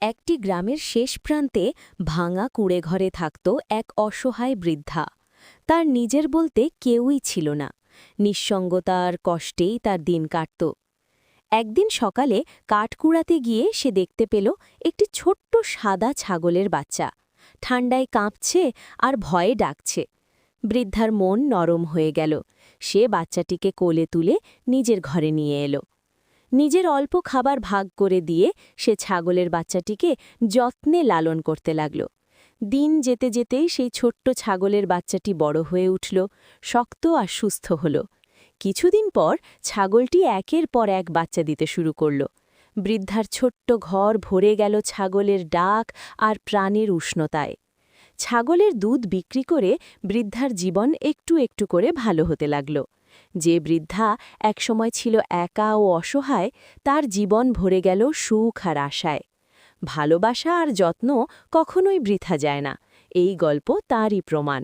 একটি গ্রামের শেষ প্রান্তে ভাঙা কুঁড়েঘরে থাকত এক অসহায় বৃদ্ধা। তার নিজের বলতে কেউই ছিল না। নিঃসঙ্গতা আর কষ্টেই তার দিন কাটত। একদিন সকালে কাঠ কুড়াতে গিয়ে সে দেখতে পেল একটি ছোট্ট সাদা ছাগলের বাচ্চা ঠান্ডায় কাঁপছে আর ভয়ে ডাকছে। বৃদ্ধার মন নরম হয়ে গেল। সে বাচ্চাটিকে কোলে তুলে নিজের ঘরে নিয়ে এলো। নিজের অল্প খাবার ভাগ করে দিয়ে সে ছাগলের বাচ্চাটিকে যত্নে লালন করতে লাগল। দিন যেতে যেতেই সেই ছোট্ট ছাগলের বাচ্চাটি বড় হয়ে উঠল, শক্ত আর সুস্থ হল। কিছুদিন পর ছাগলটি একের পর এক বাচ্চা দিতে শুরু করল। বৃদ্ধার ছোট্ট ঘর ভরে গেল ছাগলের ডাক আর প্রাণের উষ্ণতায়। ছাগলের দুধ বিক্রি করে বৃদ্ধার জীবন একটু একটু করে ভালো হতে লাগল। যে বৃদ্ধা একসময় ছিল একা ও অসহায়, তার জীবন ভরে গেল সুখ আর আশায়। ভালোবাসা আর যত্ন কখনোই বৃথা যায় না, এই গল্প তারই প্রমাণ।